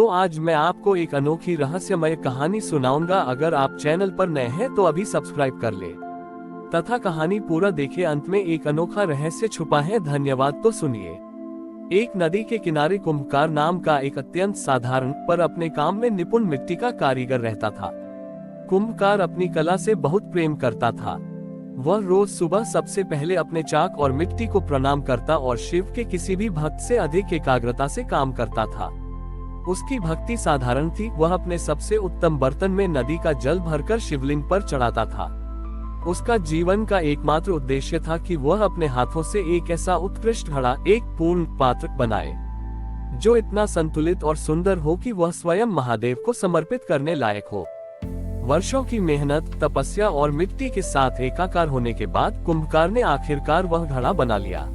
तो आज मैं आपको एक अनोखी रहस्यमय कहानी सुनाऊंगा। अगर आप चैनल पर नए हैं तो अभी सब्सक्राइब कर ले तथा कहानी पूरा देखे। अंत में एक अनोखा रहस्य छुपा है। धन्यवाद। तो सुनिए। एक नदी के किनारे कुंभकार नाम का एक अत्यंत साधारण पर अपने काम में निपुण मिट्टी का कारीगर रहता था। कुंभकार अपनी कला से बहुत प्रेम करता था। वह रोज सुबह सबसे पहले अपने चाक और मिट्टी को प्रणाम करता और शिव के किसी भी भक्त से अधिक एकाग्रता से काम करता था। उसकी भक्ति साधारण थी। वह अपने सबसे उत्तम बर्तन में नदी का जल भरकर शिवलिंग पर चढ़ाता था। उसका जीवन का एकमात्र उद्देश्य था कि वह अपने हाथों से एक ऐसा उत्कृष्ट घड़ा, एक पूर्ण पात्र बनाए जो इतना संतुलित और सुंदर हो कि वह स्वयं महादेव को समर्पित करने लायक हो। वर्षों की मेहनत, तपस्या और मिट्टी के साथ एकाकार होने के बाद कुंभकार ने आखिरकार वह घड़ा बना लिया।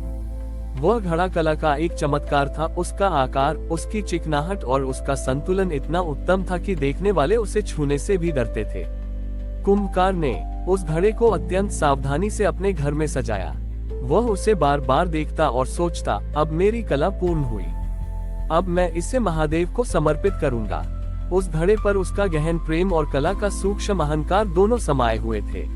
वह घड़ा कला का एक चमत्कार था। उसका आकार, उसकी चिकनाहट और उसका संतुलन इतना उत्तम था कि देखने वाले उसे छूने से भी डरते थे। कुंभकार ने उस घड़े को अत्यंत सावधानी से अपने घर में सजाया। वह उसे बार बार देखता और सोचता, अब मेरी कला पूर्ण हुई, अब मैं इसे महादेव को समर्पित करूंगा। उस घड़े पर उसका गहन प्रेम और कला का सूक्ष्म अहंकार दोनों समाये हुए थे।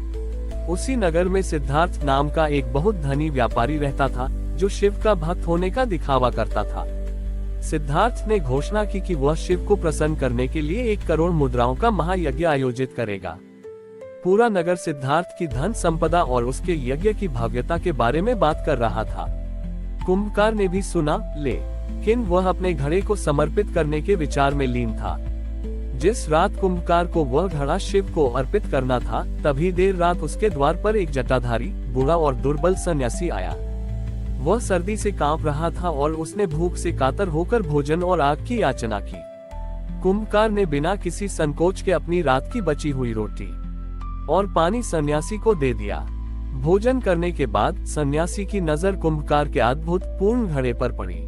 उसी नगर में सिद्धार्थ नाम का एक बहुत धनी व्यापारी रहता था जो शिव का भक्त होने का दिखावा करता था। सिद्धार्थ ने घोषणा की कि वह शिव को प्रसन्न करने के लिए 1 करोड़ मुद्राओं का महायज्ञ आयोजित करेगा। पूरा नगर सिद्धार्थ की धन संपदा और उसके यज्ञ की भव्यता के बारे में बात कर रहा था। कुंभकार ने भी सुना, लेकिन वह अपने घड़े को समर्पित करने के विचार में लीन था। जिस रात कुंभकार को वह घड़ा शिव को अर्पित करना था, तभी देर रात उसके द्वार पर एक जटाधारी, बूढ़ा और दुर्बल सन्यासी आया। वह सर्दी से कांप रहा था और उसने भूख से कातर होकर भोजन और आग की याचना की। कुंभकार ने बिना किसी संकोच के अपनी रात की बची हुई रोटी और पानी सन्यासी को दे दिया। भोजन करने के बाद सन्यासी की नजर कुंभकार के अद्भुत पूर्ण घड़े पर पड़ी।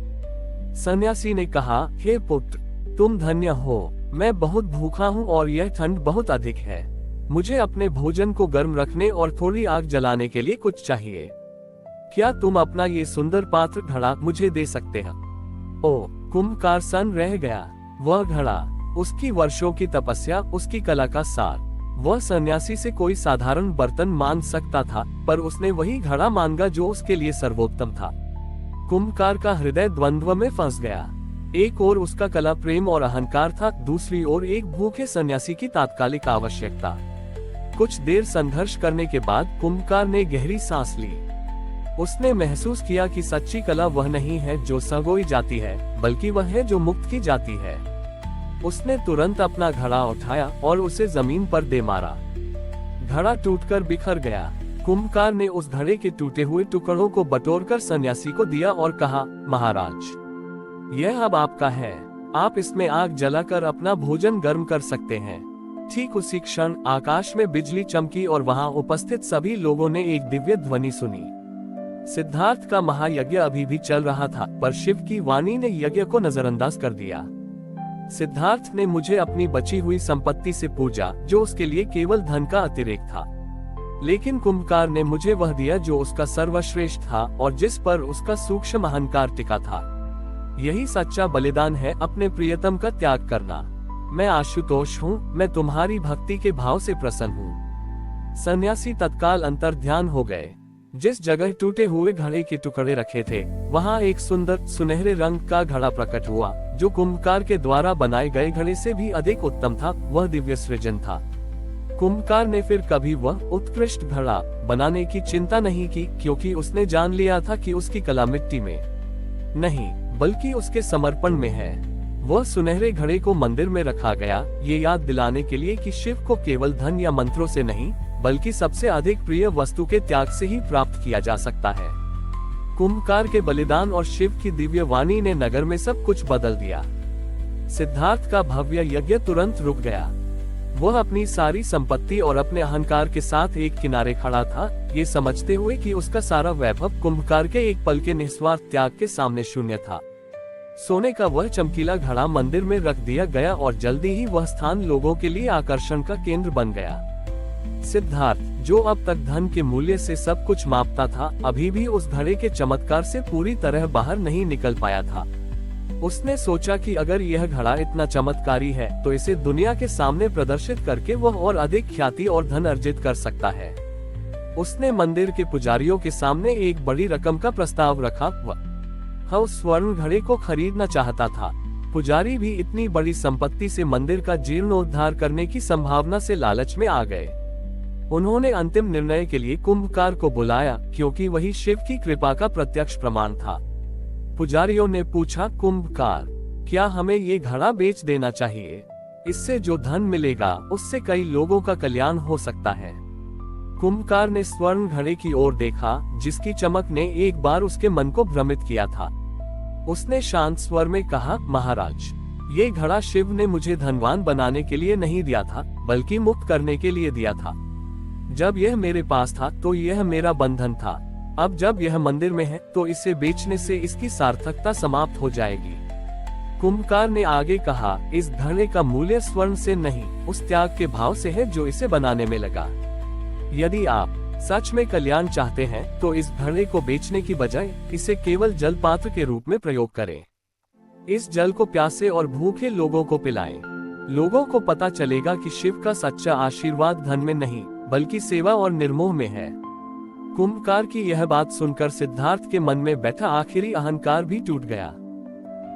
सन्यासी ने कहा, हे पुत्र, तुम धन्य हो। मैं बहुत भूखा हूँ और यह ठंड बहुत अधिक है। मुझे अपने भोजन को गर्म रखने और थोड़ी आग जलाने के लिए कुछ चाहिए। क्या तुम अपना ये सुंदर पात्र घड़ा मुझे दे सकते हैं? ओ, कुंभकार सन रह गया। वह घड़ा, उसकी वर्षों की तपस्या, उसकी कला का सार। वह सन्यासी से कोई साधारण बर्तन मांग सकता था, पर उसने वही घड़ा मांगा जो उसके लिए सर्वोत्तम था। कुंभकार का हृदय द्वंद्व में फंस गया। एक ओर उसका कला प्रेम और अहंकार था, दूसरी ओर एक भूखे सन्यासी की तात्कालिक आवश्यकता। कुछ देर संघर्ष करने के बाद कुंभकार ने गहरी सांस ली। उसने महसूस किया कि सच्ची कला वह नहीं है जो सगोई जाती है, बल्कि वह है जो मुक्त की जाती है। उसने तुरंत अपना घड़ा उठाया और उसे जमीन पर दे मारा। घड़ा टूटकर बिखर गया। कुंभकार ने उस घड़े के टूटे हुए टुकड़ों को बटोरकर सन्यासी को दिया और कहा, महाराज, यह अब आपका है। आप इसमें आग जलाकर अपना भोजन गर्म कर सकते हैं। ठीक उसी क्षण आकाश में बिजली चमकी और वहां उपस्थित सभी लोगों ने एक दिव्य ध्वनि सुनी। सिद्धार्थ का महायज्ञ अभी भी चल रहा था, पर शिव की वाणी ने यज्ञ को नजरअंदाज कर दिया। सिद्धार्थ ने मुझे अपनी बची हुई संपत्ति से पूजा, जो उसके लिए केवल धन का अतिरेक था, लेकिन कुंभकार ने मुझे वह दिया जो उसका सर्वश्रेष्ठ था और जिस पर उसका सूक्ष्म अहंकार टिका था। यही सच्चा बलिदान है, अपने प्रियतम का त्याग करना। मैं आशुतोष हूँ, मैं तुम्हारी भक्ति के भाव से प्रसन्न हूँ। सन्यासी तत्काल अंतर्ध्यान हो गए। जिस जगह टूटे हुए घड़े के टुकड़े रखे थे, वहां एक सुंदर सुनहरे रंग का घड़ा प्रकट हुआ, जो कुंभकार के द्वारा बनाए गए घड़े से भी अधिक उत्तम था। वह दिव्य सृजन था। कुंभकार ने फिर कभी वह उत्कृष्ट घड़ा बनाने की चिंता नहीं की, क्योंकि उसने जान लिया था कि उसकी कला मिट्टी में नहीं, बल्कि उसके समर्पण में है। वह सुनहरे घड़े को मंदिर में रखा गया, ये याद दिलाने के लिए कि शिव को केवल धन या मंत्रों से नहीं, बल्कि सबसे अधिक प्रिय वस्तु के त्याग से ही प्राप्त किया जा सकता है। कुंभकार के बलिदान और शिव की दिव्य वाणी ने नगर में सब कुछ बदल दिया। सिद्धार्थ का भव्य यज्ञ तुरंत रुक गया। वह अपनी सारी संपत्ति और अपने अहंकार के साथ एक किनारे खड़ा था, ये समझते हुए कि उसका सारा वैभव कुंभकार के एक पल के निस्वार्थ त्याग के सामने शून्य था। सोने का वह चमकीला घड़ा मंदिर में रख दिया गया और जल्दी ही वह स्थान लोगों के लिए आकर्षण का केंद्र बन गया। सिद्धार्थ, जो अब तक धन के मूल्य से सब कुछ मापता था, अभी भी उस घड़े के चमत्कार से पूरी तरह बाहर नहीं निकल पाया था। उसने सोचा कि अगर यह घड़ा इतना चमत्कारी है तो इसे दुनिया के सामने प्रदर्शित करके वह और अधिक ख्याति और धन अर्जित कर सकता है। उसने मंदिर के पुजारियों के सामने एक बड़ी रकम का प्रस्ताव रखा। वह उस स्वर्ण घड़े को खरीदना चाहता था। पुजारी भी इतनी बड़ी संपत्ति से मंदिर का जीर्णोद्धार करने की संभावना से लालच में आ गए। उन्होंने अंतिम निर्णय के लिए कुंभकार को बुलाया, क्योंकि वही शिव की कृपा का प्रत्यक्ष प्रमाण था। पुजारियों ने पूछा, कुंभकार, क्या हमें ये घड़ा बेच देना चाहिए? इससे जो धन मिलेगा उससे कई लोगों का कल्याण हो सकता है। कुंभकार ने स्वर्ण घड़े की ओर देखा, जिसकी चमक ने एक बार उसके मन को भ्रमित किया था। उसने शांत स्वर में कहा, महाराज, ये घड़ा शिव ने मुझे धनवान बनाने के लिए नहीं दिया था, बल्कि मुक्त करने के लिए दिया था। जब यह मेरे पास था तो यह मेरा बंधन था। अब जब यह मंदिर में है तो इसे बेचने से इसकी सार्थकता समाप्त हो जाएगी। कुंभकार ने आगे कहा, इस घड़े का मूल्य स्वर्ण से नहीं, उस त्याग के भाव से है जो इसे बनाने में लगा। यदि आप सच में कल्याण चाहते हैं तो इस घड़े को बेचने की बजाय इसे केवल जल पात्र के रूप में प्रयोग करें। इस जल को प्यासे और भूखे लोगों को पिलाएं। लोगों को पता चलेगा कि शिव का सच्चा आशीर्वाद धन में नहीं, बल्कि सेवा और निर्मोह में है। कुंभकार की यह बात सुनकर सिद्धार्थ के मन में बैठा आखिरी अहंकार भी टूट गया।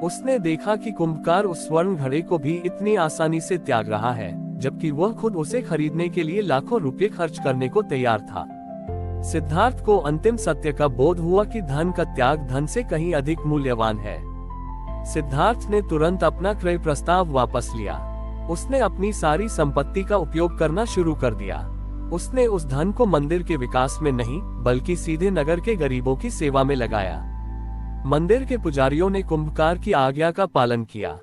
उसने देखा कि कुंभकार उस स्वर्ण घड़े को भी इतनी आसानी से त्याग रहा है, जबकि वह खुद उसे खरीदने के लिए लाखों रुपए खर्च करने को तैयार था। सिद्धार्थ को अंतिम सत्य का बोध हुआ कि धन का त्याग धन से कहीं अधिक मूल्यवान है। सिद्धार्थ ने तुरंत अपना क्रय प्रस्ताव वापस लिया। उसने अपनी सारी संपत्ति का उपयोग करना शुरू कर दिया। उसने उस धन को मंदिर के विकास में नहीं, बल्कि सीधे नगर के गरीबों की सेवा में लगाया। मंदिर के पुजारियों ने कुंभकार की आज्ञा का पालन किया।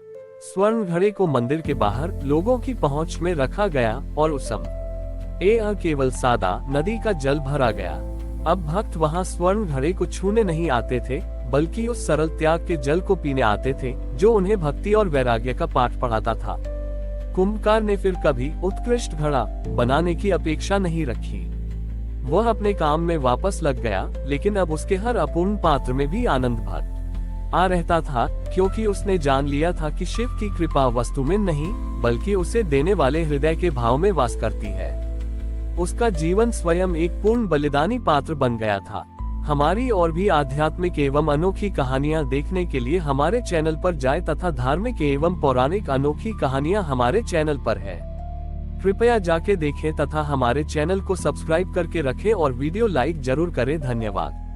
स्वर्ण घड़े को मंदिर के बाहर लोगों की पहुंच में रखा गया और उस समय केवल सादा नदी का जल भरा गया। अब भक्त वहां स्वर्ण घड़े को छूने नहीं आते थे, बल्कि उस सरल त्याग के जल को पीने आते थे जो उन्हें भक्ति और वैराग्य का पाठ पढ़ाता था। कुंभकार ने फिर कभी उत्कृष्ट घड़ा बनाने की अपेक्षा नहीं रखी। वह अपने काम में वापस लग गया, लेकिन अब उसके हर अपूर्ण पात्र में भी आनंद भर आ रहता था, क्योंकि उसने जान लिया था कि शिव की कृपा वस्तु में नहीं, बल्कि उसे देने वाले हृदय के भाव में वास करती है। उसका जीवन स्वयं एक पूर्ण बलिदानी पात्र बन गया था। हमारी और भी आध्यात्मिक एवं अनोखी कहानियां देखने के लिए हमारे चैनल पर जाएं तथा धार्मिक एवं पौराणिक अनोखी कहानियां हमारे चैनल पर है। कृपया जाके देखें तथा हमारे चैनल को सब्सक्राइब करके रखें और वीडियो लाइक जरूर करें। धन्यवाद।